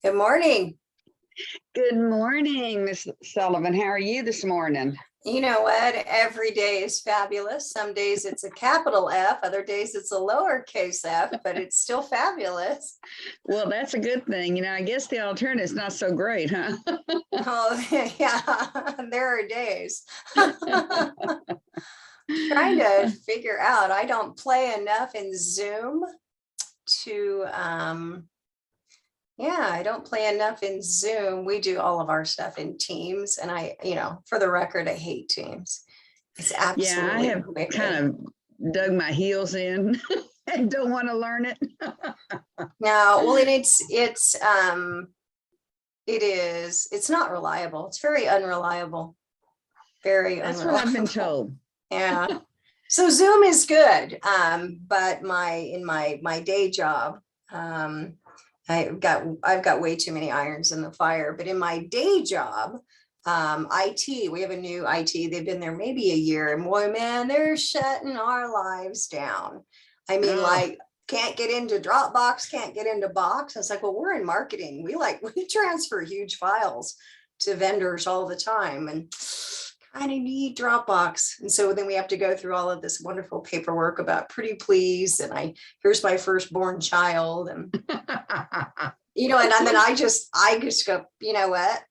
Good morning. Good morning, Miss Sullivan. How are you this morning? You know what? Every day is fabulous. Some days it's a capital F, other days it's a lowercase f, but it's still fabulous. Well, that's a good thing. I guess the alternative is not so great, huh? Oh, yeah, there are days. Trying to figure out, I don't play enough in Zoom to, I don't play enough in Zoom. We do all of our stuff in Teams, and for the record, I hate Teams. It's Yeah, I absolutely have wicked. kind of dug my heels in and don't want to learn it. No, well, and it's not reliable. It's very unreliable. Very That's unreliable. what I've been told. Yeah. So Zoom is good. But in my day job, I've got way too many irons in the fire. But in my day job, IT, we have a new IT. They've been there maybe a year, and boy, man, they're shutting our lives down. I mean, can't get into Dropbox, can't get into Box. I was like, well, we're in marketing. We transfer huge files to vendors all the time, and kind of need Dropbox. And so then we have to go through all of this wonderful paperwork about pretty please, and here's my firstborn child, and and then I just go, you know what?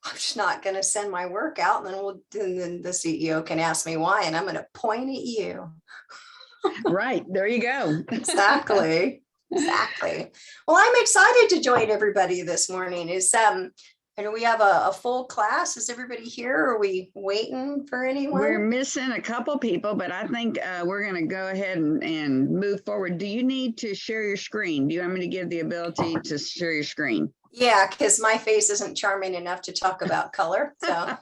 I'm just not going to send my work out, and then the CEO can ask me why, and I'm going to point at you. Right. There you go. Exactly. Well, I'm excited to join everybody this morning. And we have a full class. Is everybody here? Are we waiting for anyone? We're missing a couple people, but I think we're going to go ahead and move forward. Do you need to share your screen? Do you want me to give the ability to share your screen? Yeah, because my face isn't charming enough to talk about color. So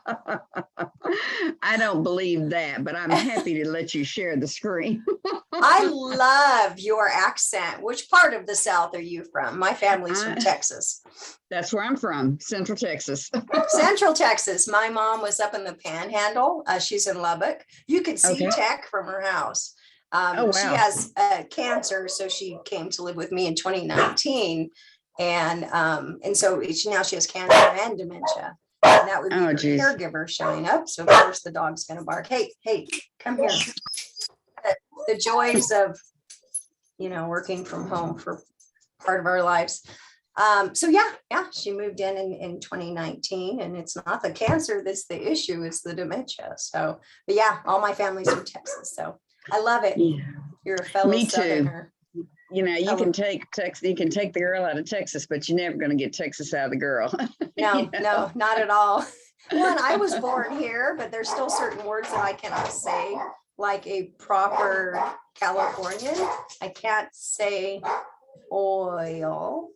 I don't believe that, but I'm happy to let you share the screen. I love your accent. Which part of the South are you from? My family's from Texas. That's where I'm from, Central Texas. Central Texas. My mom was up in the Panhandle. She's in Lubbock. You could see Tech from her house. Wow. She has cancer, so she came to live with me in 2019. And so now she has cancer and dementia. And that would be her caregiver showing up. So of course the dog's gonna bark. Hey, come here. The joys of working from home for part of our lives. So she moved in 2019, and it's not the cancer that's the issue, it's the dementia. So, but all my family's from Texas, so I love it. Yeah. You're a fellow Southerner. You can take Texas, you can take the girl out of Texas, but you're never going to get Texas out of the girl. No, not at all. Well, and I was born here, but there's still certain words that I cannot say, like a proper Californian. I can't say oil.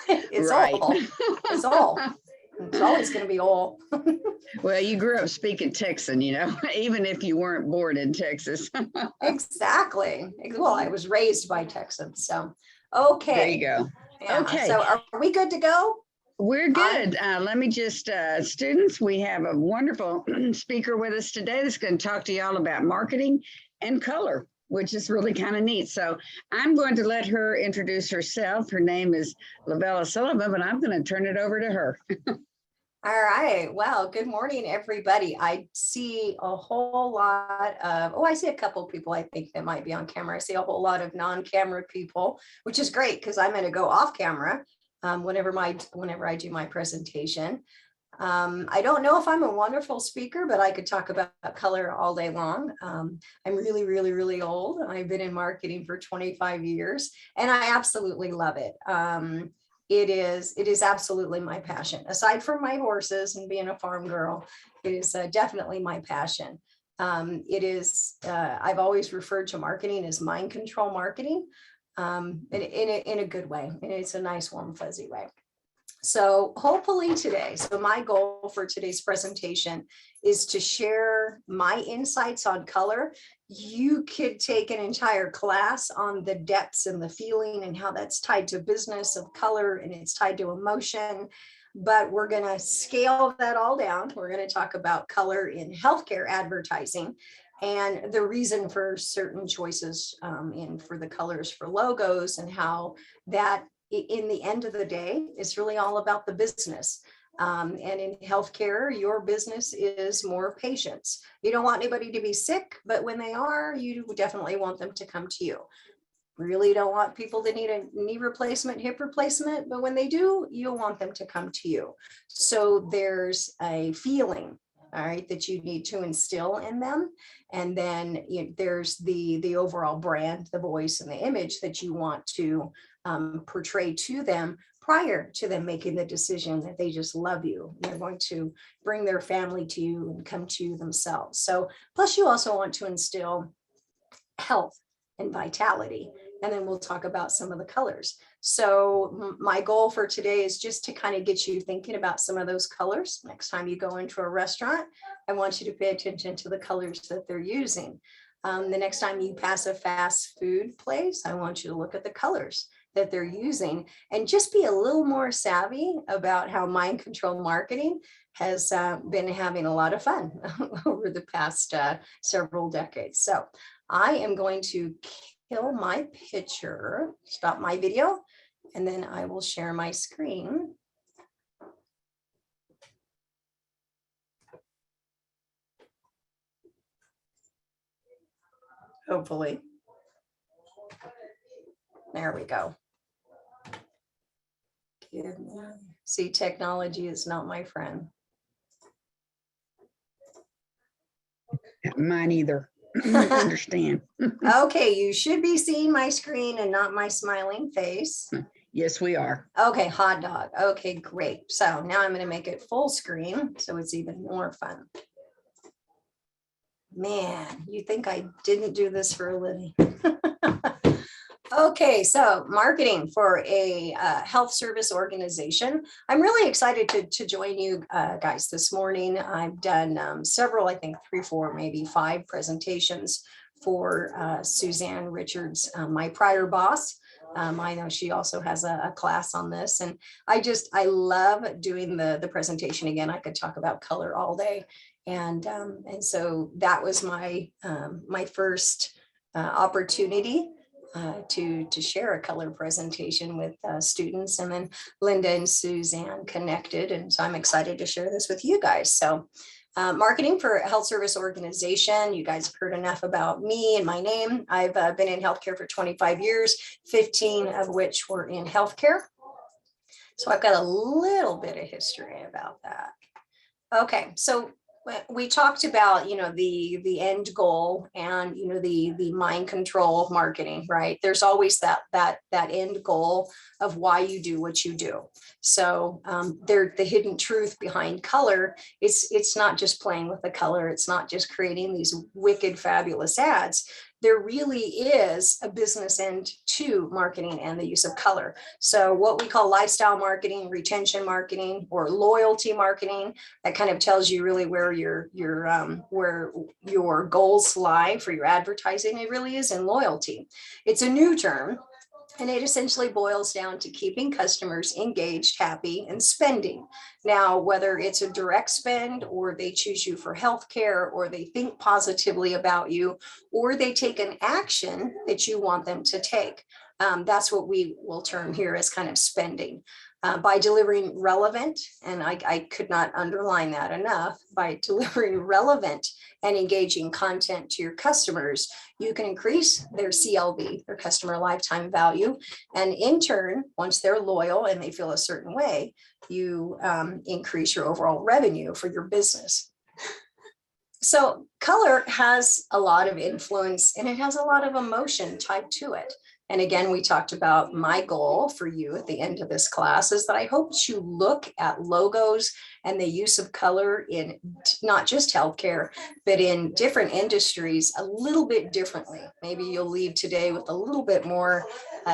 It's right. All. It's all. It's always going to be all. Well, you grew up speaking Texan, even if you weren't born in Texas. Exactly. Well, I was raised by Texans. So, okay. There you go. Yeah. Okay. So are we good to go? We're good. Let me just, students, we have a wonderful speaker with us today that's going to talk to y'all about marketing and color, which is really kind of neat. So I'm going to let her introduce herself. Her name is Lovella Sullivan, but I'm going to turn it over to her. All right. Well, good morning, everybody. I see a whole lot of, I see a couple of people I think that might be on camera. I see a whole lot of non-camera people, which is great because I'm going to go off camera whenever I do my presentation. I don't know if I'm a wonderful speaker, but I could talk about color all day long. I'm really, really, really old. I've been in marketing for 25 years, and I absolutely love it. It is absolutely my passion. Aside from my horses and being a farm girl, it is definitely my passion. I've always referred to marketing as mind control marketing, in a good way. And it's a nice, warm, fuzzy way. So hopefully today, my goal for today's presentation is to share my insights on color. You could take an entire class on the depths and the feeling and how that's tied to business of color, and it's tied to emotion, but we're going to scale that all down. We're going to talk about color in healthcare advertising and the reason for certain choices for the colors for logos, and how that in the end of the day, it's really all about the business. And in healthcare, your business is more patients. You don't want anybody to be sick, but when they are, you definitely want them to come to you. Really don't want people to need a knee replacement, hip replacement, but when they do, you'll want them to come to you. So there's a feeling, all right, that you need to instill in them. And then there's the overall brand, the voice, and the image that you want to portray to them prior to them making the decision that they just love you. They're going to bring their family to you and come to you themselves. So plus you also want to instill health and vitality. And then we'll talk about some of the colors. So my goal for today is just to kind of get you thinking about some of those colors. Next time you go into a restaurant, I want you to pay attention to the colors that they're using. The next time you pass a fast food place, I want you to look at the colors that they're using and just be a little more savvy about how mind control marketing has been having a lot of fun over the past several decades. So I am going to kill my picture, stop my video, and then I will share my screen. Hopefully. There we go. See, technology is not my friend. Mine either. I understand. Okay, you should be seeing my screen and not my smiling face. Yes, we are. Okay, hot dog. Okay, great. So now I'm going to make it full screen so it's even more fun. Man, you think I didn't do this for a living? Okay, so marketing for a health service organization. I'm really excited to join you guys this morning. I've done several, I think 3, 4, maybe 5 presentations for Suzanne Richards, my prior boss. I know she also has a class on this, and I love doing the presentation. Again, I could talk about color all day, and so that was my my first opportunity to share a color presentation with students, and then Linda and Suzanne connected, and so I'm excited to share this with you guys. So marketing for a health service organization. You guys have heard enough about me and my name. I've been in healthcare for 25 years, 15 of which were in healthcare. So I've got a little bit of history about that. Okay, so we talked about, the end goal and, the mind control of marketing, right? There's always that end goal of why you do what you do. So the hidden truth behind color, it's not just playing with the color. It's not just creating these wicked, fabulous ads. There really is a business end to marketing and the use of color. So what we call lifestyle marketing, retention marketing, or loyalty marketing, that kind of tells you really where where your goals lie for your advertising. It really is in loyalty. It's a new term, and it essentially boils down to keeping customers engaged, happy, and spending. Now, whether it's a direct spend, or they choose you for healthcare, or they think positively about you, or they take an action that you want them to take. That's what we will term here as kind of spending. By delivering relevant, and I could not underline that enough, by delivering relevant and engaging content to your customers, you can increase their CLV, their customer lifetime value. And in turn, once they're loyal and they feel a certain way, you increase your overall revenue for your business. So color has a lot of influence, and it has a lot of emotion tied to it. And again, we talked about my goal for you at the end of this class is that I hope you look at logos and the use of color in not just healthcare, but in different industries a little bit differently. Maybe you'll leave today with a little bit more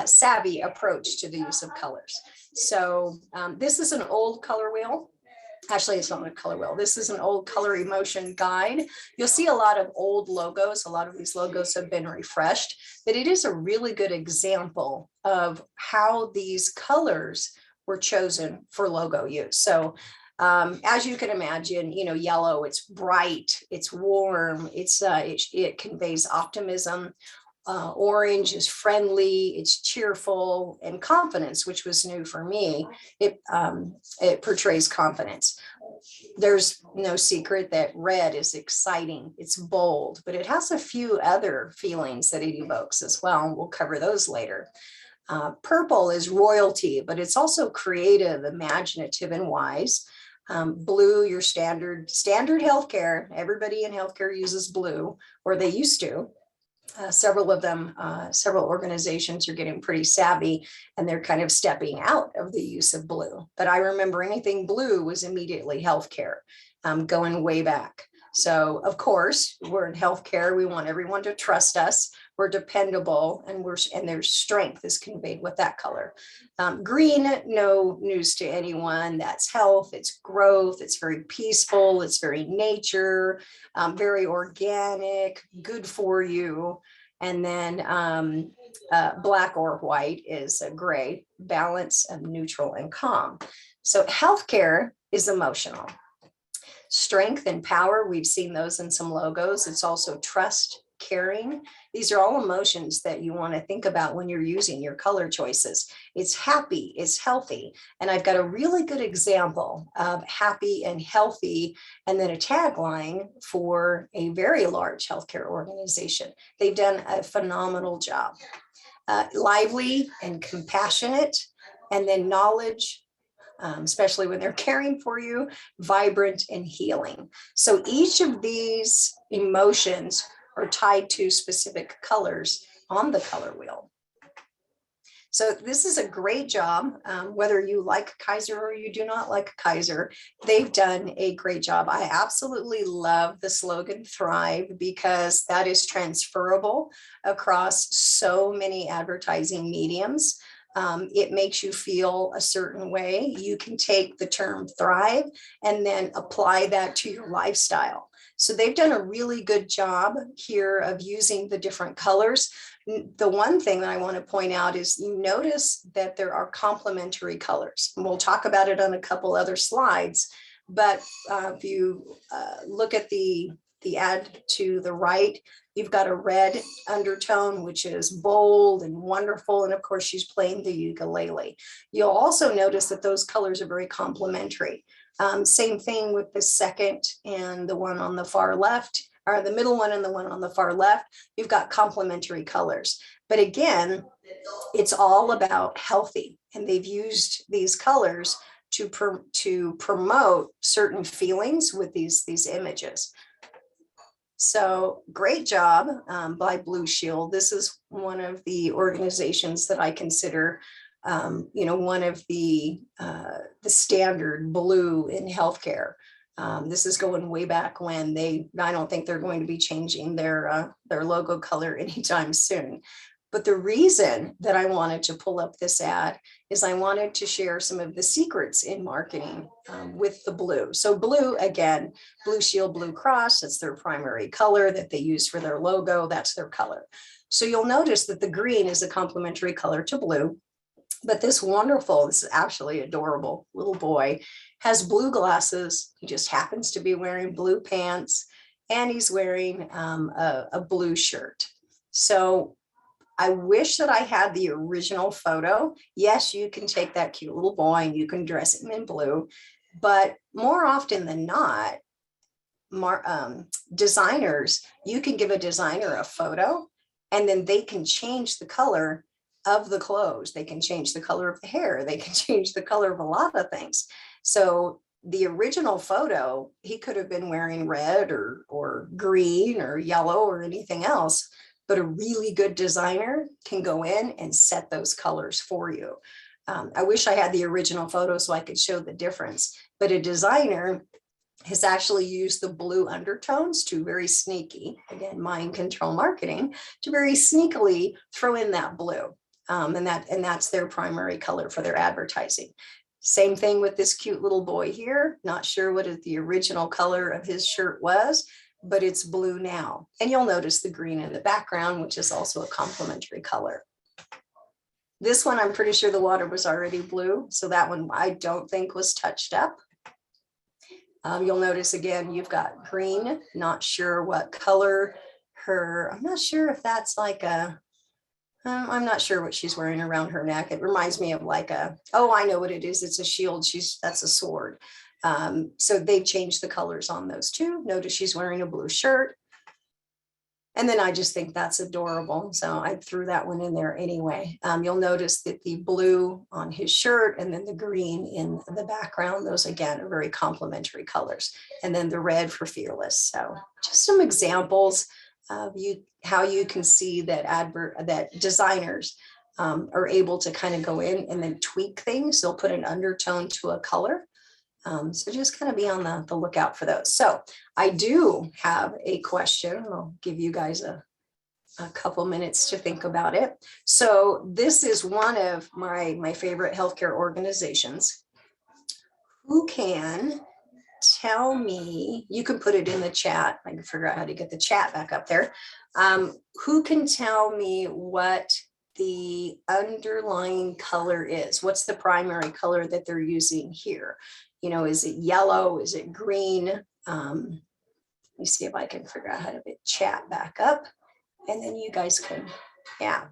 savvy approach to the use of colors. So this is an old color wheel. Actually, it's not a color wheel. This is an old color emotion guide. You'll see a lot of old logos. A lot of these logos have been refreshed, but it is a really good example of how these colors were chosen for logo use. So as you can imagine, yellow, it's bright, it's warm, it conveys optimism. Orange is friendly, it's cheerful, and confidence, which was new for me. It portrays confidence. There's no secret that red is exciting, it's bold, but it has a few other feelings that it evokes as well, and we'll cover those later. Purple is royalty, but it's also creative, imaginative, and wise. Blue, your standard healthcare. Everybody in healthcare uses blue, or they used to. Several of them, several organizations are getting pretty savvy, and they're kind of stepping out of the use of blue. But I remember anything blue was immediately healthcare, going way back. So of course, we're in healthcare. We want everyone to trust us. We're dependable, and their strength is conveyed with that color. Green, no news to anyone. That's health, it's growth, it's very peaceful, it's very nature, very organic, good for you. And then black or white is a gray, balance, neutral, and calm. So healthcare is emotional. Strength and power, we've seen those in some logos. It's also trust, caring. These are all emotions that you want to think about when you're using your color choices. It's happy, it's healthy. And I've got a really good example of happy and healthy, and then a tagline for a very large healthcare organization. They've done a phenomenal job. Lively and compassionate, and then knowledge, especially when they're caring for you, vibrant and healing. So each of these emotions are tied to specific colors on the color wheel. So this is a great job, whether you like Kaiser or you do not like Kaiser, they've done a great job. I absolutely love the slogan Thrive, because that is transferable across so many advertising mediums. It makes you feel a certain way. You can take the term thrive and then apply that to your lifestyle. So they've done a really good job here of using the different colors. The one thing that I want to point out is you notice that there are complementary colors. And we'll talk about it on a couple other slides. But if you look at the ad to the right, you've got a red undertone, which is bold and wonderful. And of course, she's playing the ukulele. You'll also notice that those colors are very complementary. Same thing with the second and the one on the far left, or the middle one and the one on the far left. You've got complementary colors. But again, it's all about healthy. And they've used these colors to promote certain feelings with these images. So great job by Blue Shield. This is one of the organizations that I consider, one of the standard blue in healthcare. This is going way back when. I don't think they're going to be changing their logo color anytime soon. But the reason that I wanted to pull up this ad is I wanted to share some of the secrets in marketing with the blue. So blue, again, Blue Shield, Blue Cross, that's their primary color that they use for their logo. That's their color. So you'll notice that the green is a complementary color to blue. But this is actually adorable little boy, has blue glasses. He just happens to be wearing blue pants, and he's wearing a blue shirt. So I wish that I had the original photo. Yes, you can take that cute little boy and you can dress him in blue, but more often than not, designers, you can give a designer a photo and then they can change the color of the clothes. They can change the color of the hair. They can change the color of a lot of things. So the original photo, he could have been wearing red or green or yellow or anything else. But a really good designer can go in and set those colors for you. I wish I had the original photo so I could show the difference, but a designer has actually used the blue undertones to very sneaky, again, mind control marketing, to very sneakily throw in that blue. And that's their primary color for their advertising. Same thing with this cute little boy here. Not sure what the original color of his shirt was, but it's blue now. And you'll notice the green in the background, which is also a complementary color. This one, I'm pretty sure the water was already blue. So that one I don't think was touched up. You'll notice again, you've got green, not sure what color I'm not sure if that's like I'm not sure what she's wearing around her neck. It reminds me of like oh, I know what it is. It's a shield. That's a sword. So they've changed the colors on those too. Notice she's wearing a blue shirt. And then I just think that's adorable. So I threw that one in there anyway. You'll notice that the blue on his shirt and then the green in the background, those again are very complementary colors. And then the red for fearless. So just some examples of how you can see that designers are able to kind of go in and then tweak things. They'll put an undertone to a color. So just kind of be on the lookout for those. So I do have a question. I'll give you guys a couple minutes to think about it. So this is one of my favorite healthcare organizations. Who can tell me, you can put it in the chat. I can figure out how to get the chat back up there. Who can tell me what the underlying color is? What's the primary color that they're using here? You know, is it yellow? Is it green? Let me see if I can figure out how to get chat back up. And then you guys can,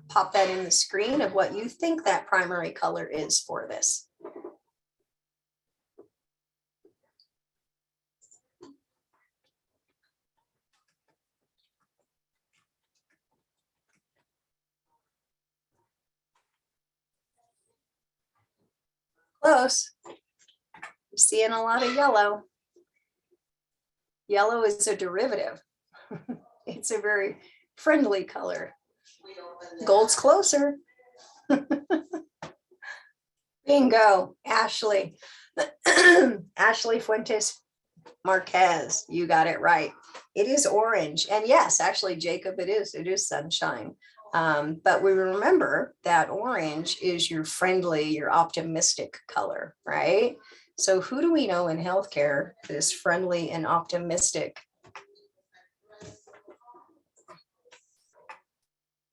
pop that in the screen of what you think that primary color is for this. Close. You're seeing a lot of yellow. Yellow is a derivative. It's a very friendly color. Gold's closer. Bingo, Ashley. Ashley Fuentes Marquez, you got it right. It is orange. And yes, actually, Jacob, it is sunshine. But we remember that orange is your friendly, your optimistic color, right? So who do we know in healthcare that is friendly and optimistic?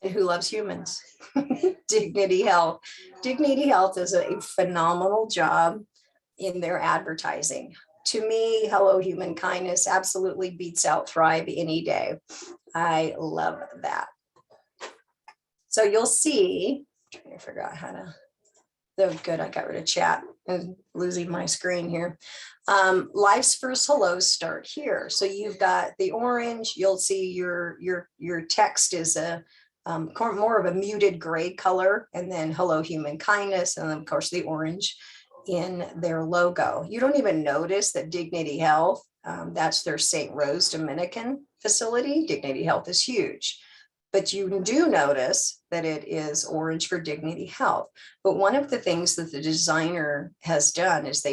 And who loves humans? Dignity Health. Dignity Health is a phenomenal job in their advertising. To me, Hello Human Kindness absolutely beats out Thrive any day. I love that. So you'll see, I'm trying to figure out how to, oh good, I got rid of chat and losing my screen here. Life's first hellos start here. So you've got the orange, you'll see your text is more of a muted gray color, and then Hello Human Kindness, and then of course the orange in their logo. You don't even notice that Dignity Health, that's their St. Rose Dominican facility. Dignity Health is huge. But you do notice that it is orange for Dignity Health. But one of the things that the designer has done is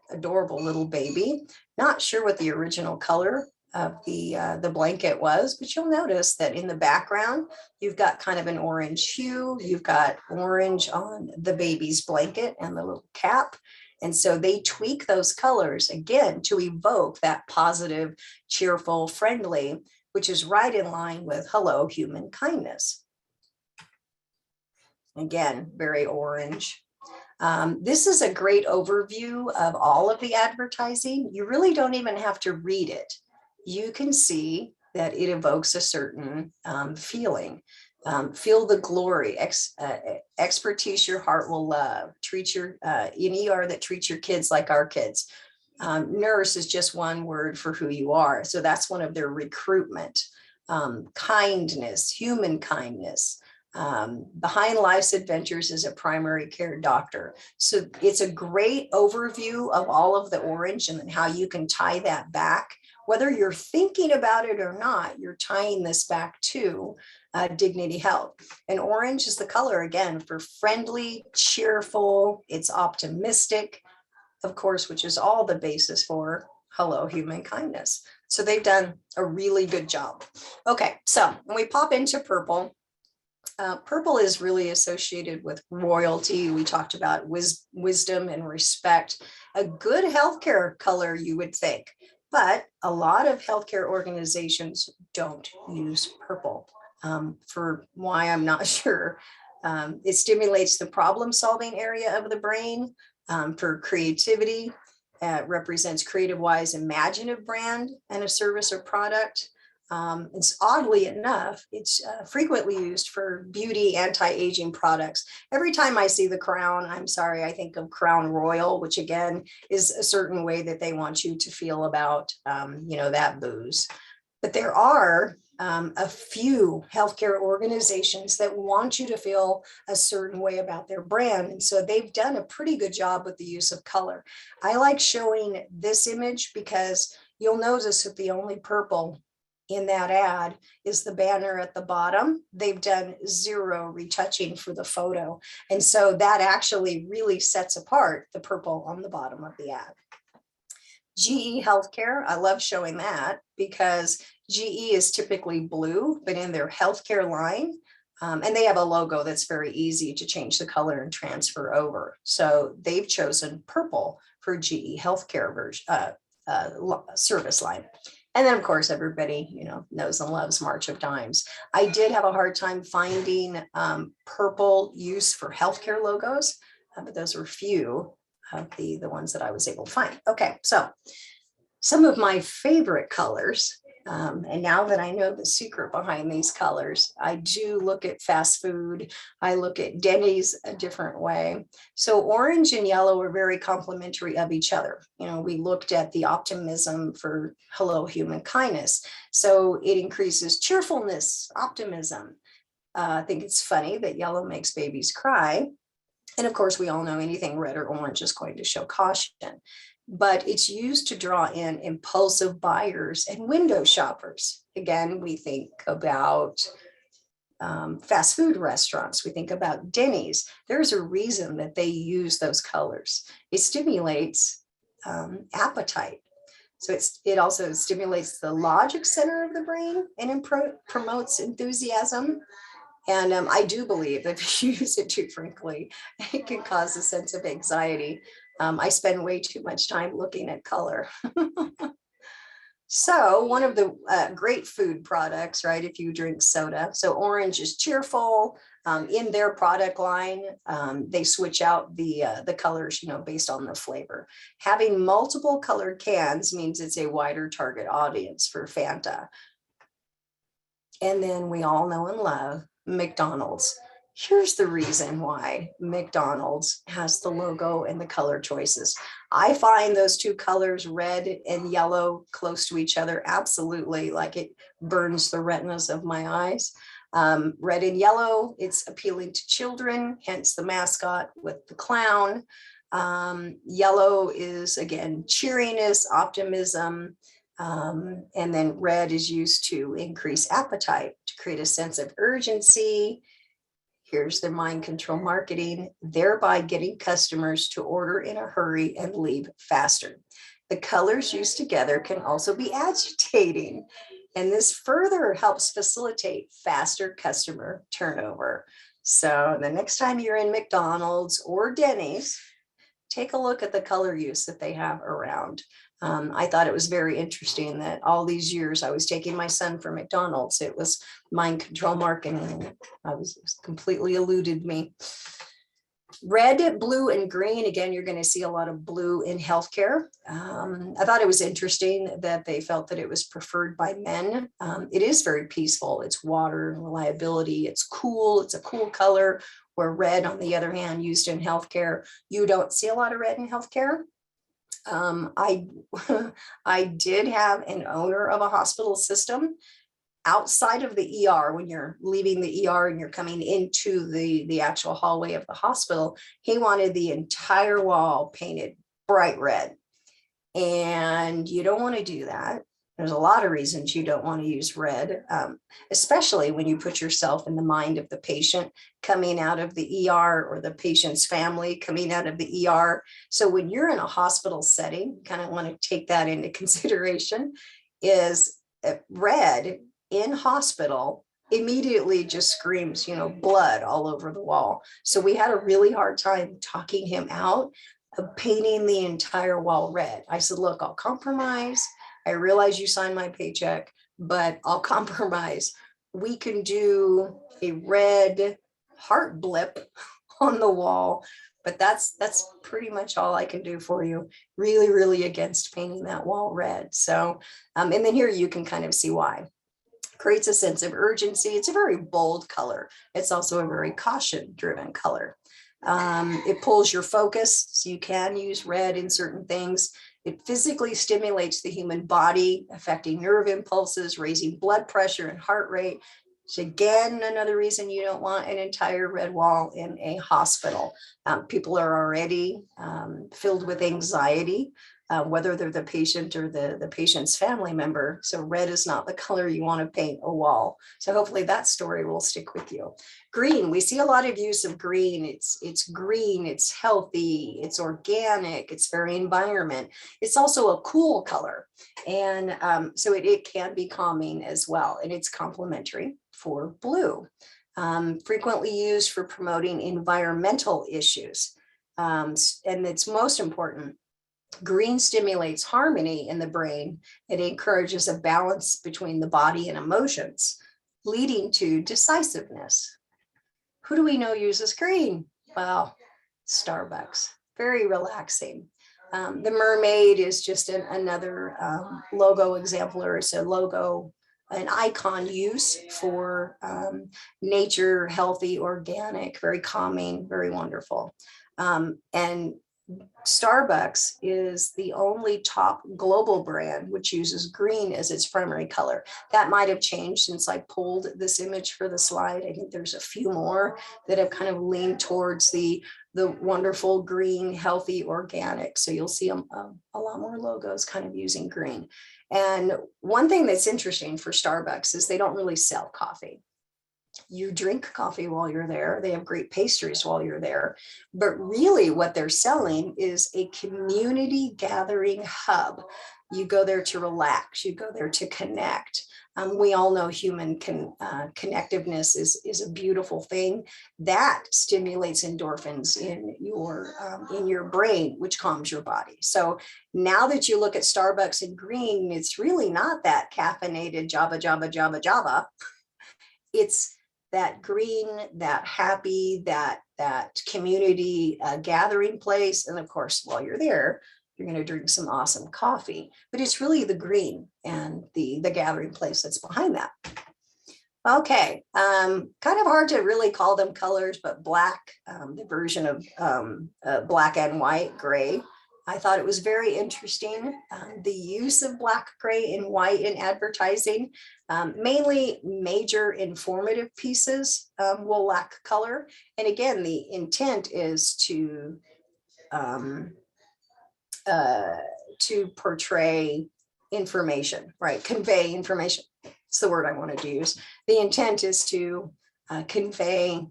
adorable little baby, not sure what the original color of the blanket was, but you'll notice that in the background, you've got kind of an orange hue. You've got orange on the baby's blanket and the little cap. And so they tweak those colors again to evoke that positive, cheerful, friendly, which is right in line with Hello Human Kindness. Again, very orange. This is a great overview of all of the advertising. You really don't even have to read it. You can see that it evokes a certain feeling. Feel the glory, expertise your heart will love, treat your, in ER that treats your kids like our kids. Nurse is just one word for who you are. So that's one of their recruitment. Kindness, human kindness. Behind Life's Adventures is a primary care doctor. So it's a great overview of all of the orange and how you can tie that back. Whether you're thinking about it or not, you're tying this back to Dignity Health. And orange is the color, again, for friendly, cheerful, it's optimistic, of course, which is all the basis for Hello Human Kindness. So they've done a really good job. Okay, so when we pop into purple, purple is really associated with royalty. We talked about wisdom and respect. A good healthcare color, you would think, but a lot of healthcare organizations don't use purple. For why, I'm not sure. It stimulates the problem-solving area of the brain. For creativity, represents creative, wise, imaginative brand and a service or product. It's oddly enough, it's frequently used for beauty anti-aging products. Every time I see the Crown, I'm sorry, I think of Crown Royal, which again is a certain way that they want you to feel about, that booze. But there are a few healthcare organizations that want you to feel a certain way about their brand. And so they've done a pretty good job with the use of color. I like showing this image because you'll notice that the only purple in that ad is the banner at the bottom. They've done zero retouching for the photo. And so that actually really sets apart the purple on the bottom of the ad. GE Healthcare, I love showing that because GE is typically blue, but in their healthcare line, and they have a logo that's very easy to change the color and transfer over. So they've chosen purple for GE Healthcare service line. And then, of course, everybody, knows and loves March of Dimes. I did have a hard time finding purple use for healthcare logos, but those were few of the ones that I was able to find. Okay, so some of my favorite colors, and now that I know the secret behind these colors, I do look at fast food. I look at Denny's a different way. So orange and yellow are very complementary of each other. We looked at the optimism for hello human kindness. So it increases cheerfulness, optimism. I think it's funny that yellow makes babies cry. And of course, we all know anything red or orange is going to show caution, but it's used to draw in impulsive buyers and window shoppers. Again, we think about fast food restaurants. We think about Denny's. There's a reason that they use those colors. It stimulates appetite. So it also stimulates the logic center of the brain and promotes enthusiasm. And I do believe that if you use it too frequently, it can cause a sense of anxiety. I spend way too much time looking at color. So one of the great food products, right, if you drink soda, so orange is cheerful. In their product line, they switch out the colors, based on the flavor. Having multiple colored cans means it's a wider target audience for Fanta. And then we all know and love McDonald's. Here's the reason why McDonald's has the logo and the color choices. I find those two colors, red and yellow, close to each other. Absolutely, like it burns the retinas of my eyes. Red and yellow, it's appealing to children, hence the mascot with the clown. Yellow is, again, cheeriness, optimism. And then red is used to increase appetite, to create a sense of urgency. Here's their mind control marketing, thereby getting customers to order in a hurry and leave faster. The colors used together can also be agitating, and this further helps facilitate faster customer turnover. So the next time you're in McDonald's or Denny's, take a look at the color use that they have around. I thought it was very interesting that all these years I was taking my son for McDonald's. It was mind control marketing. I was completely eluded me. Red, blue, and green. Again, you're going to see a lot of blue in healthcare. I thought it was interesting that they felt that it was preferred by men. It is very peaceful. It's water and reliability. It's cool. It's a cool color. Where red, on the other hand, used in healthcare, you don't see a lot of red in healthcare. I did have an owner of a hospital system outside of the ER. When you're leaving the ER and you're coming into the actual hallway of the hospital, he wanted the entire wall painted bright red. And you don't want to do that. There's a lot of reasons you don't want to use red, especially when you put yourself in the mind of the patient coming out of the ER or the patient's family coming out of the ER. So when you're in a hospital setting, you kind of want to take that into consideration, is red in hospital immediately just screams, blood all over the wall. So we had a really hard time talking him out of painting the entire wall red. I said, look, I'll compromise. I realize you signed my paycheck, but I'll compromise. We can do a red heart blip on the wall, but that's pretty much all I can do for you. Really, really against painting that wall red. So, and then here you can kind of see why. creates a sense of urgency. It's a very bold color. It's also a very caution-driven color. It pulls your focus, so you can use red in certain things. It physically stimulates the human body, affecting nerve impulses, raising blood pressure and heart rate. So again, another reason you don't want an entire red wall in a hospital. People are already filled with anxiety, whether they're the patient or the patient's family member. So red is not the color you want to paint a wall. So hopefully that story will stick with you. Green, we see a lot of use of green. It's green, it's healthy, it's organic, it's very environment. It's also a cool color. And so it can be calming as well. And it's complementary for blue. Frequently used for promoting environmental issues. And it's most important, green stimulates harmony in the brain. It encourages a balance between the body and emotions, leading to decisiveness. Who do we know uses green? Well, Starbucks, very relaxing. The mermaid is just another logo exemplar. It's a logo, an icon use for nature, healthy, organic, very calming, very wonderful. And Starbucks is the only top global brand which uses green as its primary color. That might have changed since I pulled this image for the slide. I think there's a few more that have kind of leaned towards the wonderful green, healthy, organic. So you'll see a lot more logos kind of using green. And one thing that's interesting for Starbucks is they don't really sell coffee. You drink coffee while you're there. They have great pastries while you're there. But really what they're selling is a community gathering hub. You go there to relax. You go there to connect. We all know human connectiveness is a beautiful thing. That stimulates endorphins in your brain, which calms your body. So now that you look at Starbucks in green, it's really not that caffeinated Java. It's that green, that happy, that community gathering place. And of course, while you're there, you're going to drink some awesome coffee. But it's really the green and the gathering place that's behind that. Okay, kind of hard to really call them colors, but black, the version of black and white, gray. I thought it was very interesting, the use of black, gray, and white in advertising. Mainly major informative pieces will lack color. And again, the intent is to portray information, right? Convey information. It's the word I wanted to use. The intent is to convey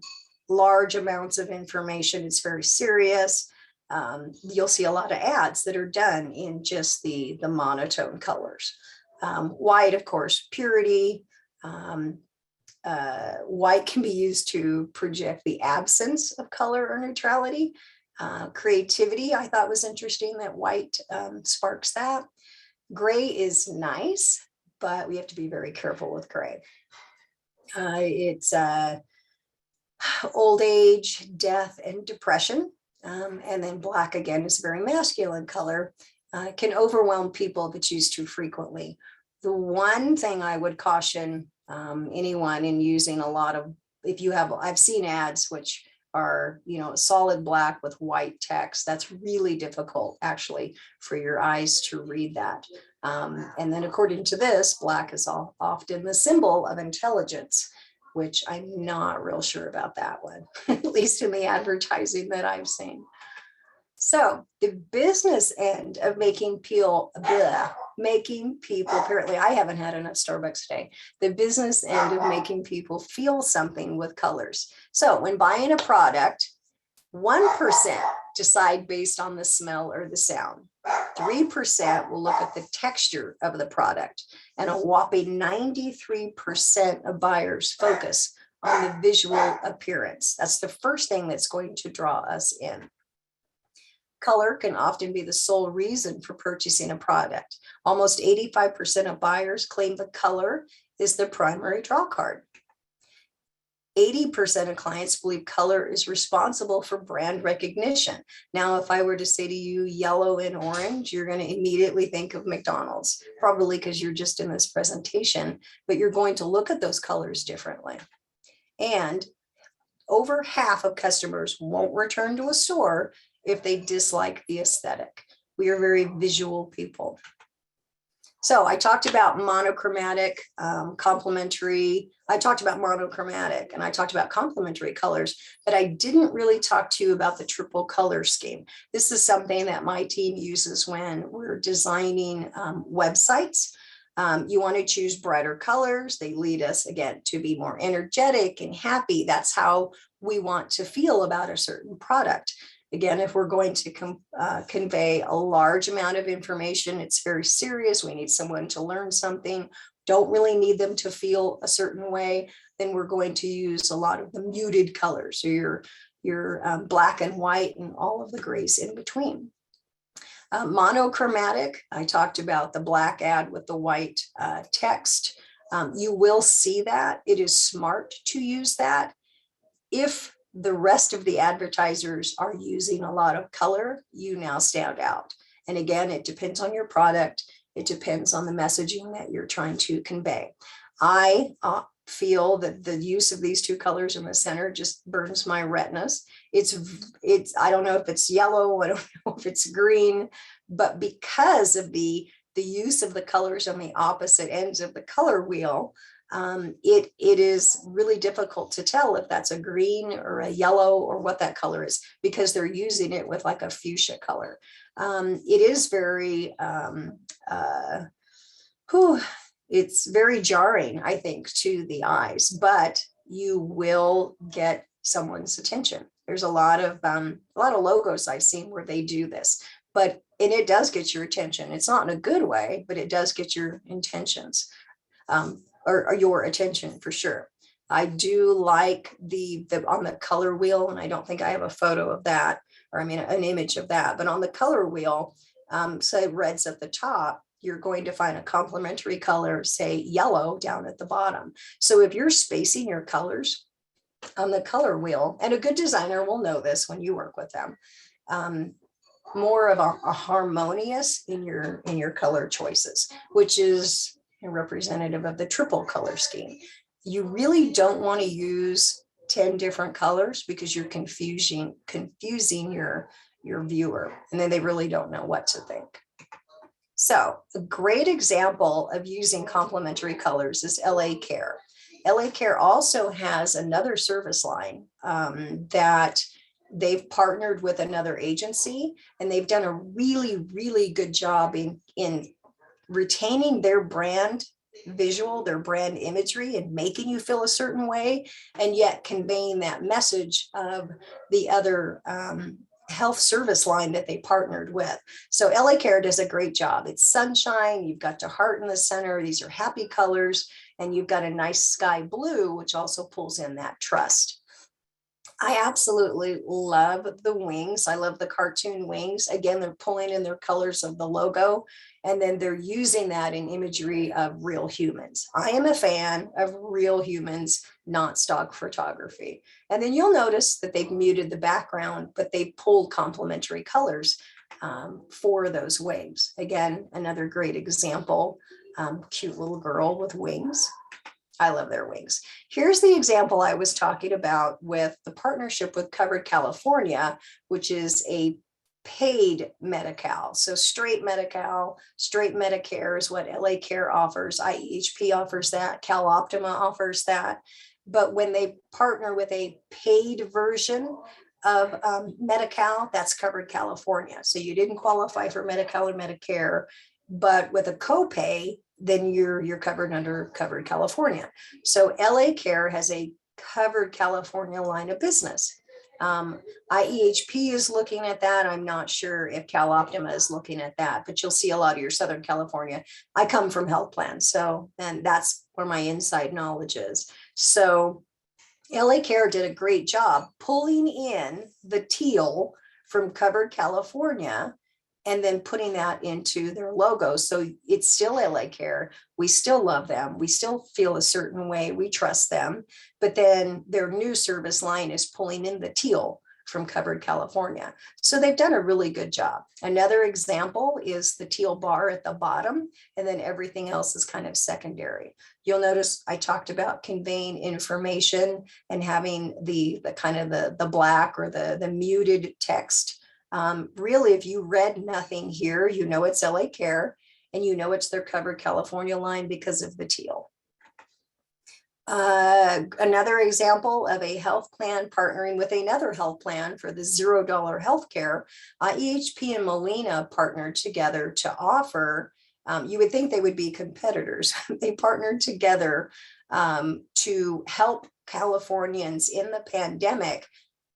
large amounts of information. It's very serious. You'll see a lot of ads that are done in just the monotone colors. White, of course, purity. White can be used to project the absence of color or neutrality. Creativity, I thought was interesting that white sparks that. Gray is nice, but we have to be very careful with gray. It's old age, death, and depression. And then black, again, is a very masculine color. Can overwhelm people if it's used too frequently. The one thing I would caution anyone in using a lot of, I've seen ads which are, solid black with white text. That's really difficult actually for your eyes to read that. And then according to this, black is often the symbol of intelligence, which I'm not real sure about that one, at least in the advertising that I've seen. So the business end of making people, apparently I haven't had enough Starbucks today, the business end of making people feel something with colors. So when buying a product, 1% decide based on the smell or the sound. 3% will look at the texture of the product, and a whopping 93% of buyers focus on the visual appearance. That's the first thing that's going to draw us in. Color can often be the sole reason for purchasing a product. Almost 85% of buyers claim the color is their primary draw card. 80% of clients believe color is responsible for brand recognition. Now, if I were to say to you yellow and orange, you're going to immediately think of McDonald's, probably because you're just in this presentation, but you're going to look at those colors differently. And over half of customers won't return to a store if they dislike the aesthetic. We are very visual people. So I talked about monochromatic, complementary. I talked about monochromatic and I talked about complementary colors, but I didn't really talk to you about the triple color scheme. This is something that my team uses when we're designing websites. You want to choose brighter colors. They lead us, again, to be more energetic and happy. That's how we want to feel about a certain product. Again, if we're going to convey a large amount of information, it's very serious. We need someone to learn something, don't really need them to feel a certain way, then we're going to use a lot of the muted colors. So your black and white and all of the grays in between. Monochromatic, I talked about the black ad with the white text. You will see that. It is smart to use that. If the rest of the advertisers are using a lot of color, you now stand out. And again, it depends on your product. It depends on the messaging that you're trying to convey. I feel that the use of these two colors in the center just burns my retinas. I don't know if it's yellow, I don't know if it's green, but because of the use of the colors on the opposite ends of the color wheel, it is really difficult to tell if that's a green or a yellow or what that color is, because they're using it with like a fuchsia color. It is very, it's very jarring, I think, to the eyes, but you will get someone's attention. There's a lot of logos I've seen where they do this, and it does get your attention. It's not in a good way, but it does get your intentions. Or your attention for sure. I do like the on the color wheel, and I don't think I have a photo of that, or I mean an image of that, but on the color wheel, say red's at the top, you're going to find a complementary color, say yellow, down at the bottom. So if you're spacing your colors on the color wheel, and a good designer will know this when you work with them, more of a harmonious in your color choices, which is representative of the triple color scheme. You really don't want to use 10 different colors because you're confusing your viewer, and then they really don't know what to think. So a great example of using complementary colors is LA Care. LA Care also has another service line that they've partnered with another agency, and they've done a really, really good job in retaining their brand visual, their brand imagery, and making you feel a certain way, and yet conveying that message of the other health service line that they partnered with. So LA Care does a great job. It's sunshine, you've got the heart in the center, these are happy colors, and you've got a nice sky blue, which also pulls in that trust. I absolutely love the wings. I love the cartoon wings. Again, they're pulling in their colors of the logo, and then they're using that in imagery of real humans. I am a fan of real humans, not stock photography. And then you'll notice that they've muted the background, but they pulled complementary colors for those wings. Again, another great example, cute little girl with wings. I love their wings. Here's the example I was talking about with the partnership with Covered California, which is a paid Medi-Cal. So straight Medi-Cal, straight Medicare is what LA Care offers. IEHP offers that. Cal Optima offers that. But when they partner with a paid version of Medi-Cal, that's Covered California. So you didn't qualify for Medi-Cal or Medicare, but with a copay, then you're covered under Covered California. So LA Care has a Covered California line of business. IEHP is looking at that. I'm not sure if Cal Optima is looking at that, but you'll see a lot of your Southern California. I come from health plans, and that's where my inside knowledge is. So LA Care did a great job pulling in the teal from Covered California and then putting that into their logo. So it's still LA Care. We still love them. We still feel a certain way. We trust them. But then their new service line is pulling in the teal from Covered California. So they've done a really good job. Another example is the teal bar at the bottom, and then everything else is kind of secondary. You'll notice I talked about conveying information and having the kind of the black or the muted text. Really, if you read nothing here, you know it's LA Care, and you know it's their Covered California line because of the teal. Another example of a health plan partnering with another health plan for the $0 healthcare, EHP and Molina partnered together to offer, you would think they would be competitors. They partnered together to help Californians in the pandemic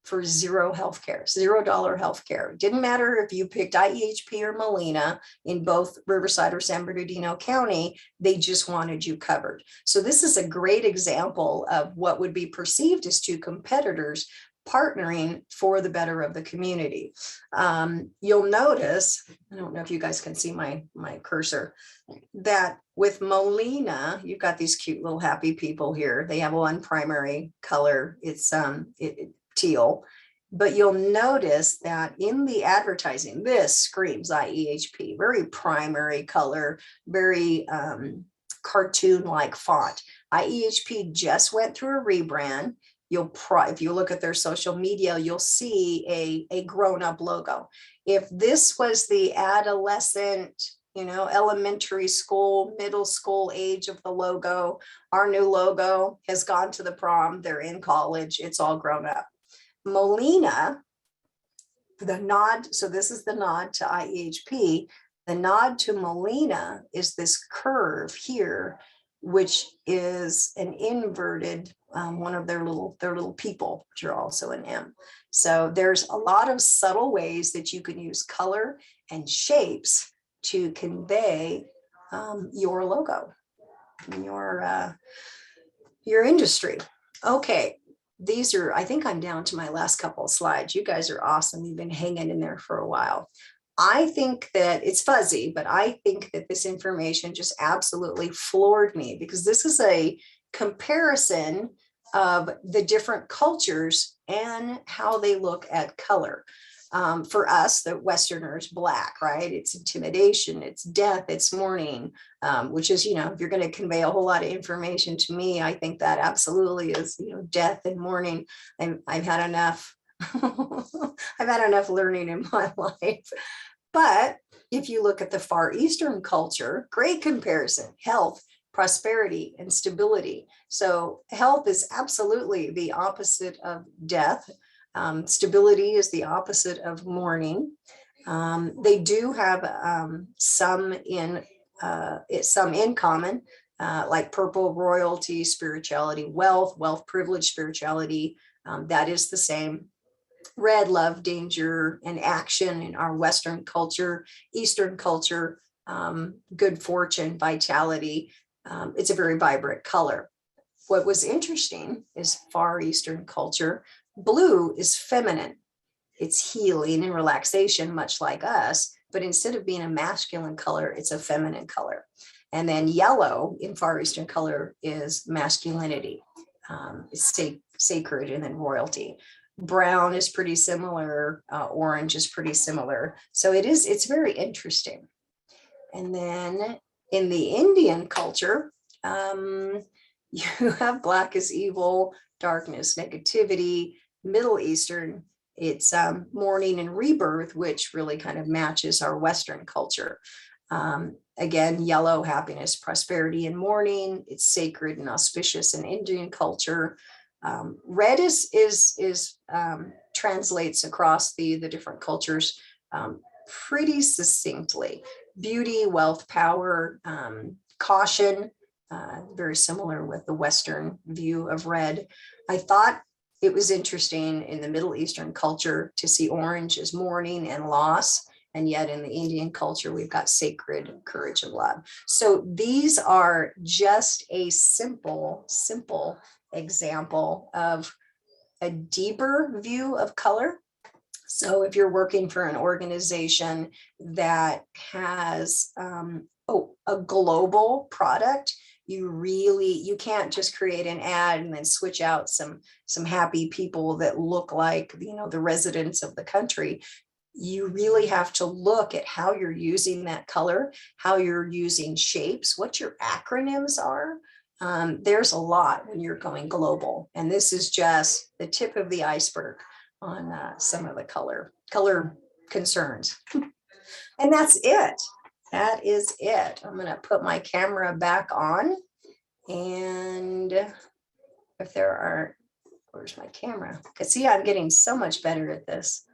for $0 healthcare. It didn't matter if you picked IEHP or Molina in both Riverside or San Bernardino County, they just wanted you covered. So this is a great example of what would be perceived as two competitors partnering for the better of the community. You'll notice, I don't know if you guys can see my cursor, that with Molina, you've got these cute little happy people here. They have one primary color. It's teal, but you'll notice that in the advertising, this screams IEHP, very primary color, very cartoon-like font. IEHP just went through a rebrand. If you look at their social media, you'll see a grown-up logo. If this was the adolescent, elementary school, middle school age of the logo, our new logo has gone to the prom, they're in college, it's all grown up. Molina, the nod, so this is the nod to IEHP. The nod to Molina is this curve here, which is an inverted, one of their little people, which are also an M. So there's a lot of subtle ways that you can use color and shapes to convey your logo, your industry. Okay. I think I'm down to my last couple of slides. You guys are awesome. You've been hanging in there for a while. I think that it's fuzzy, but I think that this information just absolutely floored me, because this is a comparison of the different cultures and how they look at color. For us, the Westerners, black, right? It's intimidation, it's death, it's mourning, which is, if you're going to convey a whole lot of information to me, I think that absolutely is, death and mourning. I've had enough. I've had enough learning in my life. But if you look at the Far Eastern culture, great comparison: health, prosperity, and stability. So health is absolutely the opposite of death. Stability is the opposite of mourning. They do have some in common, like purple, royalty, spirituality, wealth, privilege, spirituality. That is the same. Red, love, danger, and action in our Western culture. Eastern culture, good fortune, vitality. It's a very vibrant color. What was interesting is Far Eastern culture. Blue is feminine. It's healing and relaxation, much like us, but instead of being a masculine color, it's a feminine color. And then yellow in Far Eastern color is masculinity. It's sacred, and then royalty. Brown is pretty similar. Orange is pretty similar. So it's very interesting. And then in the Indian culture, you have black is evil, darkness, negativity. Middle Eastern, it's mourning and rebirth, which really kind of matches our Western culture. Again, yellow, happiness, prosperity, and mourning. It's sacred and auspicious in Indian culture. Red is translates across the different cultures pretty succinctly. Beauty, wealth, power, caution, very similar with the Western view of red. I thought it was interesting in the Middle Eastern culture to see orange as mourning and loss. And yet in the Indian culture, we've got sacred, courage, and love. So these are just a simple example of a deeper view of color. So if you're working for an organization that has a global product, you can't just create an ad and then switch out some happy people that look like, the residents of the country. You really have to look at how you're using that color, how you're using shapes, what your acronyms are. There's a lot when you're going global, and this is just the tip of the iceberg on some of the color concerns. And that's it. That is it. I'm going to put my camera back on, and if there are, where's my camera? Because see, I'm getting so much better at this.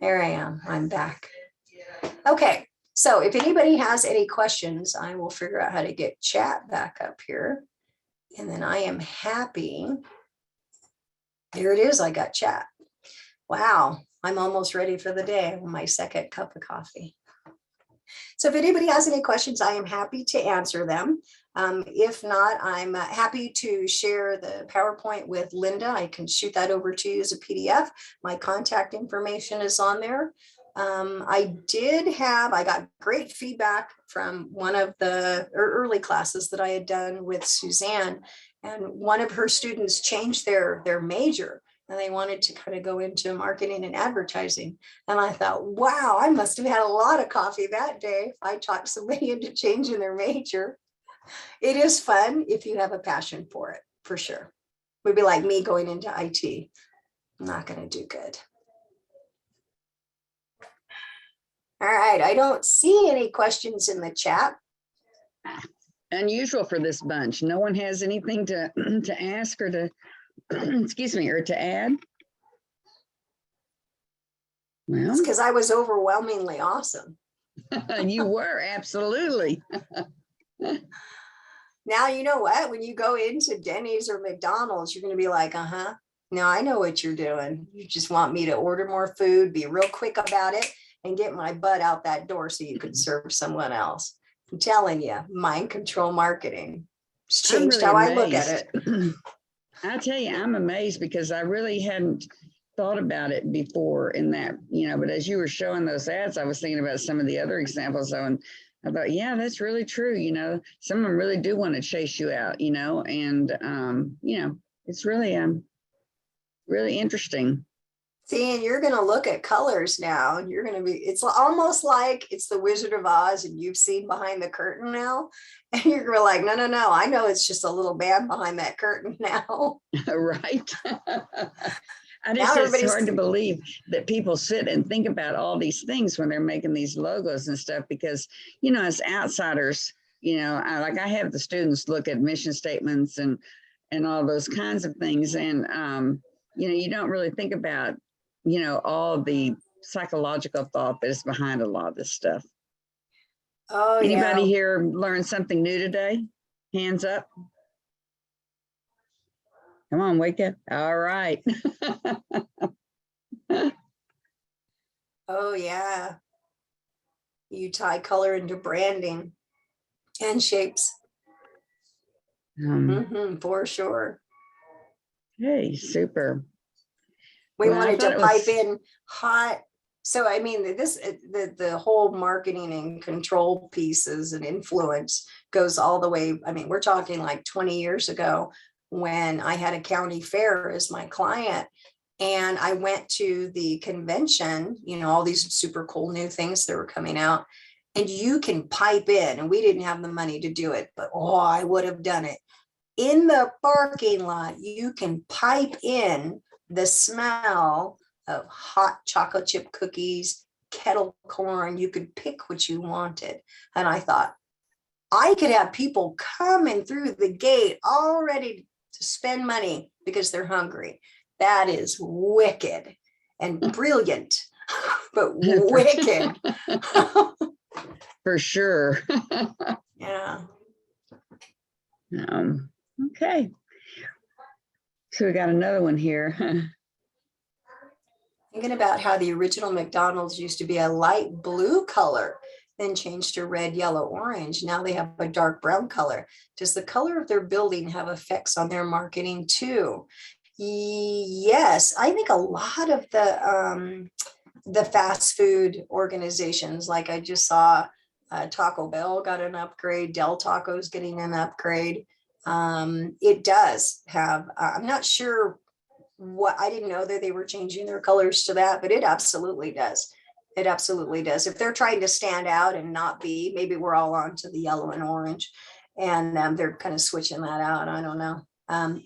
There I am. I'm back. Okay. So if anybody has any questions, I will figure out how to get chat back up here. And then I am happy. There it is. I got chat. Wow. I'm almost ready for the day. My second cup of coffee. So if anybody has any questions, I am happy to answer them. If not, I'm happy to share the PowerPoint with Linda. I can shoot that over to you as a PDF. My contact information is on there. I got great feedback from one of the early classes that I had done with Suzanne, and one of her students changed their major, and they wanted to kind of go into marketing and advertising. And I thought, wow, I must have had a lot of coffee that day if I talked somebody into changing their major. It is fun if you have a passion for it, for sure. It would be like me going into IT. I'm not going to do good. All right, I don't see any questions in the chat. Unusual for this bunch. No one has anything to ask or to, excuse me, or to add. Well, it's because I was overwhelmingly awesome. You were, absolutely. Now, you know what? When you go into Denny's or McDonald's, you're going to be like, now I know what you're doing. You just want me to order more food, be real quick about it, and get my butt out that door so you could serve someone else. I'm telling you, mind control marketing. It's changed really how amazed. I look at it. I tell you, I'm amazed because I really hadn't thought about it before in that, but as you were showing those ads, I was thinking about some of the other examples. And I thought, yeah, that's really true. Some of them really do want to chase you out, and, it's really, really interesting. See, and you're going to look at colors now, and you're going to it's almost like it's the Wizard of Oz and you've seen behind the curtain now. And you're like, no, I know it's just a little man behind that curtain now. Right. It's hard to believe that people sit and think about all these things when they're making these logos and stuff, because, as outsiders, I have the students look at mission statements and all those kinds of things. And, you don't really think about, all the psychological thought that is behind a lot of this stuff. Oh, anybody here learn something new today? Hands up. Come on, wake up. All right. Oh, yeah. You tie color into branding and shapes. For sure. Hey, super. We wanted to pipe in hot. So, I mean, the whole marketing and control pieces and influence goes all the way. I mean, we're talking like 20 years ago when I had a county fair as my client, and I went to the convention, all these super cool new things that were coming out, and you can pipe in, and we didn't have the money to do it, but I would have done it. In the parking lot, you can pipe in the smell of hot chocolate chip cookies, kettle corn. You could pick what you wanted. And I thought, I could have people coming through the gate all ready to spend money because they're hungry. That is wicked and brilliant, but wicked. For sure. Yeah. Okay. So we got another one here. Thinking about how the original McDonald's used to be a light blue color, then changed to red, yellow, orange. Now they have a dark brown color. Does the color of their building have effects on their marketing too? Yes, I think a lot of the the fast food organizations, like I just saw Taco Bell got an upgrade, Del Taco's getting an upgrade. It does have, I'm not sure what, I didn't know that they were changing their colors to that, but it absolutely does. It absolutely does. If they're trying to stand out and not be, maybe we're all on to the yellow and orange, and they're kind of switching that out. I don't know.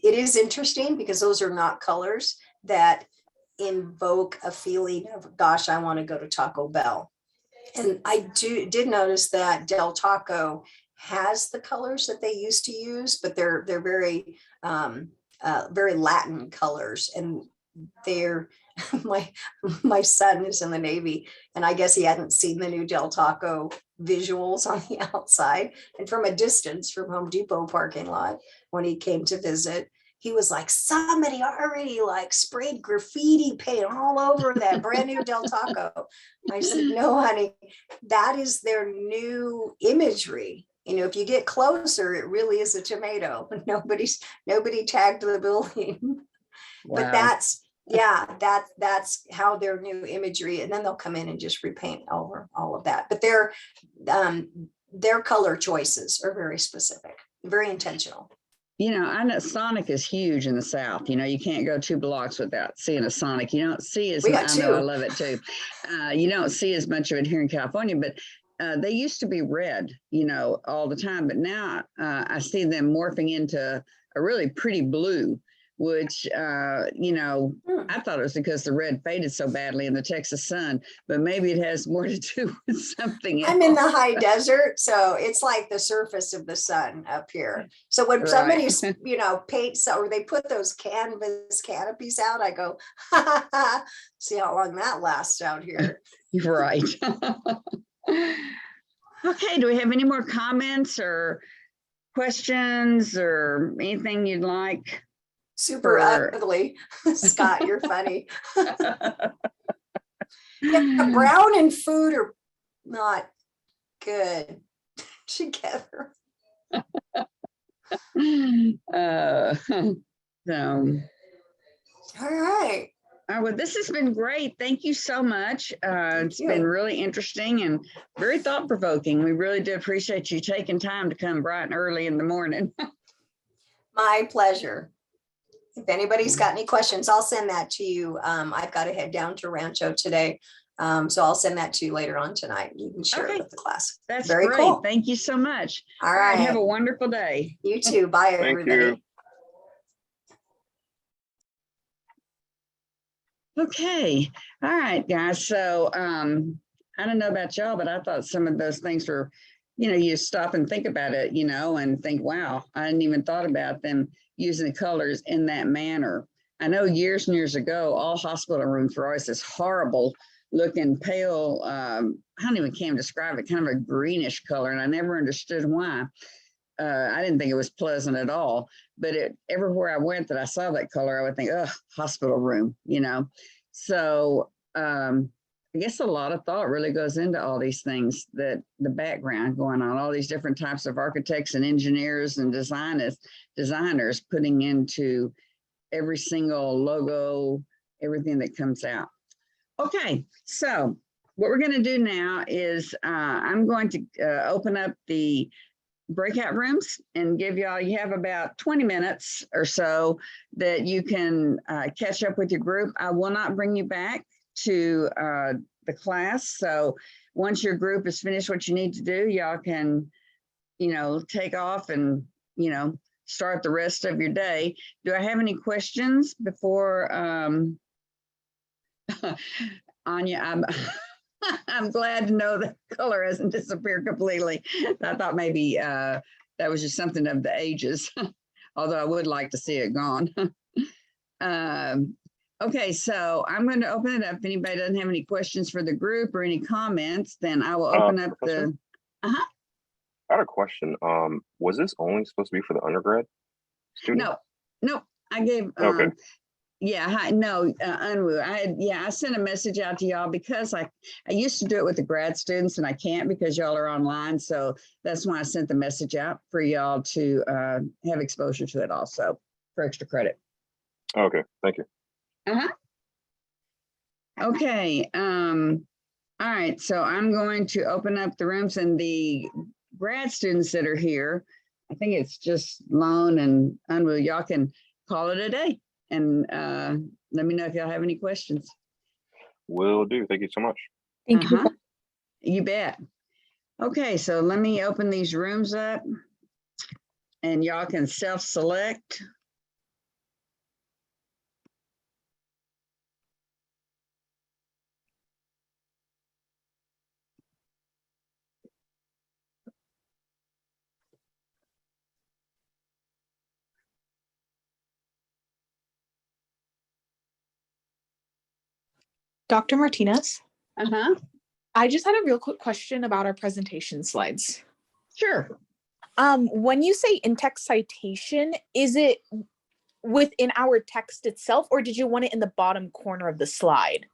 It is interesting because those are not colors that invoke a feeling of, gosh, I want to go to Taco Bell. And I did notice that Del Taco has the colors that they used to use, but they're very very Latin colors, and they're my son is in the Navy, and I guess he hadn't seen the new Del Taco visuals on the outside. And from a distance from Home Depot parking lot, when he came to visit, he was like, somebody already like sprayed graffiti paint all over that brand new Del Taco. I said, no, honey, that is their new imagery. You know, if you get closer, it really is a tomato. Nobody tagged the building. Wow. But that's how their new imagery, and then they'll come in and just repaint over all of that. But their color choices are very specific, very intentional. You know, I know Sonic is huge in the South. You know, you can't go 2 blocks without seeing a Sonic. You don't see as much. I know, I love it too. You don't see as much of it here in California, but they used to be red, you know, all the time. But now I see them morphing into a really pretty blue, which, you know, I thought it was because the red faded so badly in the Texas sun, but maybe it has more to do with something else. I'm in the high desert, so it's like the surface of the sun up here. So when somebody's, you know, paints or they put those canvas canopies out, I go, ha, ha, ha, see how long that lasts out here. Right. Okay, do we have any more comments or questions or anything you'd like? Super ugly. Scott, you're funny. Yeah, brown and food are not good together. So. All right. Well, this has been great. Thank you so much. It's been really interesting and very thought-provoking. We really do appreciate you taking time to come bright and early in the morning. My pleasure. If anybody's got any questions, I'll send that to you. I've got to head down to Rancho today. So I'll send that to you later on tonight. You can share it with the class. That's very great. Cool. Thank you so much. All right. Have a wonderful day. You too. Bye, everybody. You. Okay. All right, guys. So I don't know about y'all, but I thought some of those things were, you know, you stop and think about it, you know, and think, wow, I hadn't even thought about them using the colors in that manner. I know years and years ago, all hospital rooms were always this horrible looking pale, I don't even can't describe it, kind of a greenish color. And I never understood why. I didn't think it was pleasant at all, but everywhere I went that I saw that color, I would think, oh, hospital room, you know? So I guess a lot of thought really goes into all these things, that the background going on, all these different types of architects and engineers and designers putting into every single logo, everything that comes out. Okay, so what we're going to do now is I'm going to open up the breakout rooms and give y'all, you have about 20 minutes or so that you can catch up with your group. I will not bring you back to the class. So once your group is finished what you need to do, y'all can, you know, take off and, you know, start the rest of your day. Do I have any questions before Anya? I'm glad to know the color hasn't disappeared completely. I thought maybe that was just something of the ages, although I would like to see it gone. Okay, so I'm going to open it up. If anybody doesn't have any questions for the group or any comments, then I will open up Professor? the. I had a question. Was this only supposed to be for the undergrad students? No, I gave. Okay. Yeah, no, Unwoo. I sent a message out to y'all because I used to do it with the grad students and I can't because y'all are online. So that's why I sent the message out for y'all to have exposure to it also for extra credit. Okay, thank you. Okay, all right, so I'm going to open up the rooms and the grad students that are here. I think it's just Lone and Unreal. Y'all can call it a day and let me know if y'all have any questions. Will do. Thank you so much. Thank you. Uh-huh. You bet. Okay, so let me open these rooms up and y'all can self-select. Dr. Martinez, Uh-huh, I just had a real quick question about our presentation slides. sure. When you say in-text citation, is it within our text itself, or did you want it in the bottom corner of the slide?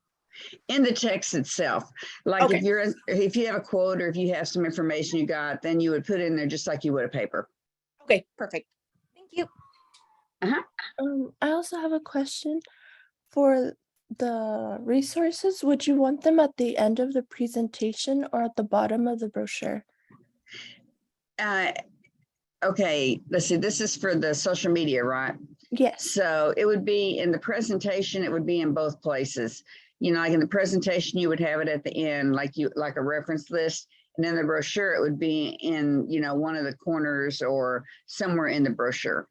In the text itself, like Okay. if you have a quote or if you have some information you got, then you would put it in there just like you would a paper. Okay, perfect. Thank you. I also have a question for the resources. Would you want them at the end of the presentation or at the bottom of the brochure? Okay, let's see, this is for the social media, right? Yes. So it would be in the presentation, it would be in both places. You know, like in the presentation, you would have it at the end, like a reference list. And in the brochure, it would be in, you know, one of the corners or somewhere in the brochure.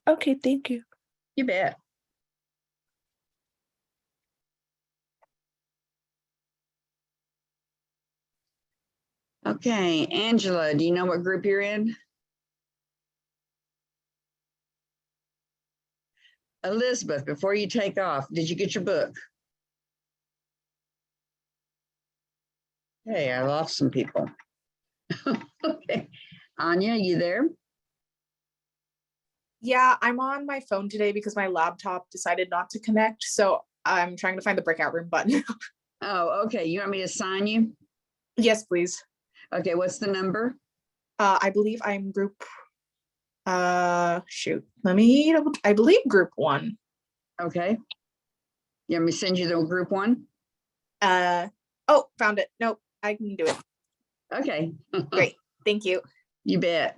Okay, thank you. You bet. Okay, Angela, do you know what group you're in? Elizabeth, before you take off, did you get your book? Hey, I lost some people. Okay, Anya, you there? Yeah, I'm on my phone today because my laptop decided not to connect. So I'm trying to find the breakout room button. Oh, okay, you want me to sign you? Yes, please. Okay, what's the number? I believe I'm group, shoot, I believe group 1. Okay. You want me to send you the group 1? Oh, found it. Nope, I can do it. Okay. Great. Thank you. You bet.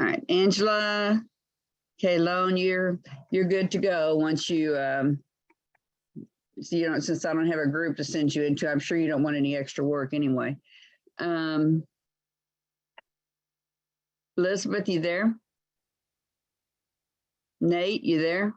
All right, Angela. Okay, Lone, you're good to go once you so you don't, since I don't have a group to send you into, I'm sure you don't want any extra work anyway. Elizabeth, you there? Nate, you there?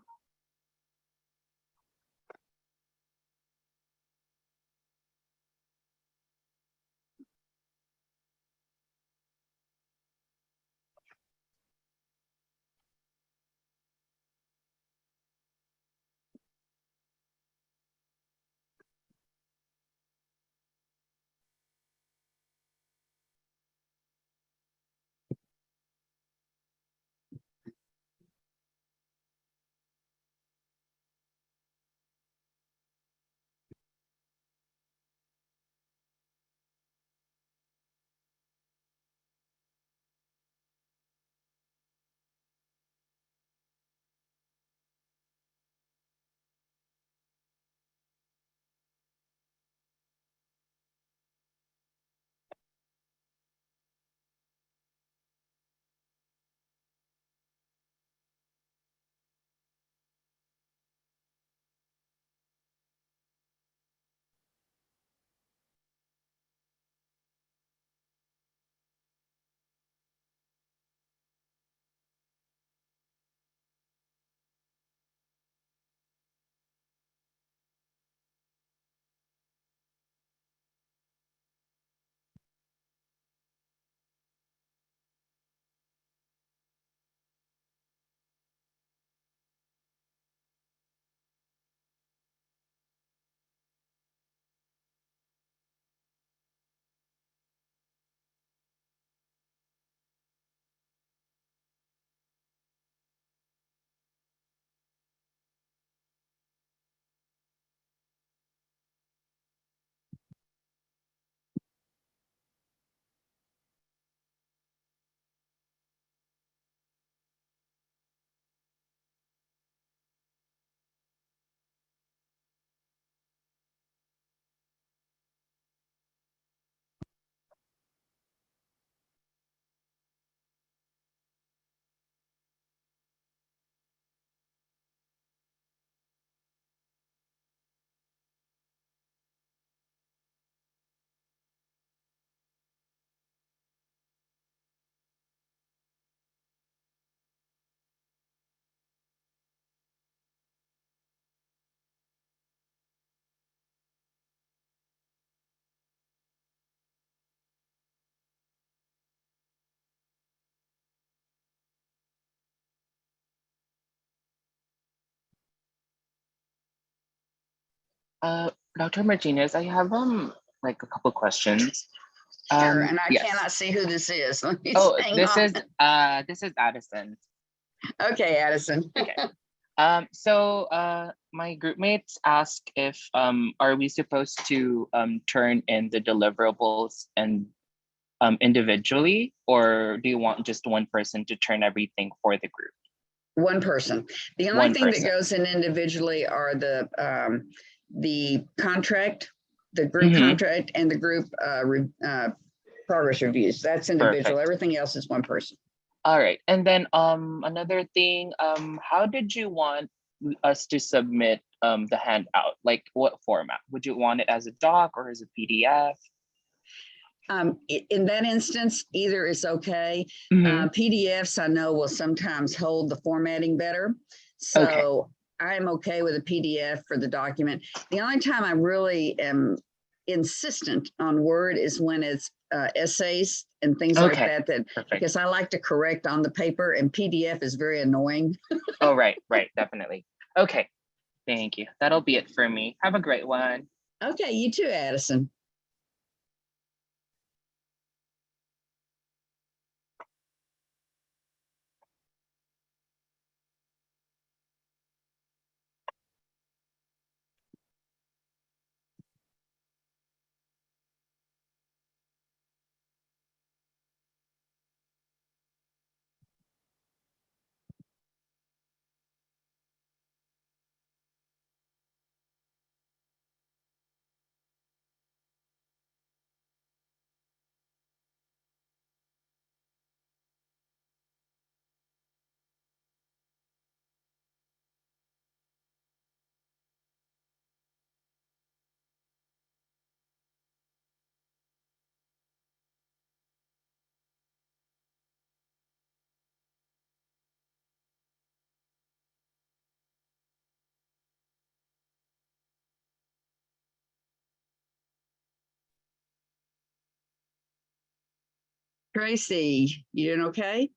Dr. Martinez, I have like a couple questions. Sure, and I Yes. cannot see who this is. Let me Oh, hang this on. is Addison. Okay, Addison. Okay. So my group mates ask if are we supposed to turn in the deliverables and individually, or do you want just one person to turn everything for the group? One person. The only One thing that person. goes in individually are the contract, the group Mhm. contract, and the group progress reviews. That's individual. Perfect. Everything else is one person. All right. And then another thing, how did you want us to submit the handout? Like what format? Would you want it as a doc or as a PDF? In that instance, either is okay. Mhm. PDFs I know will sometimes hold the formatting better. So I'm okay with a PDF for the document. The only time I really am insistent on Word is when it's essays and things like Okay. that, Perfect. because I like to correct on the paper, and PDF is very annoying. Oh, right, definitely. Okay, thank you. That'll be it for me. Have a great one. Okay, you too, Addison. Tracy, you doing okay?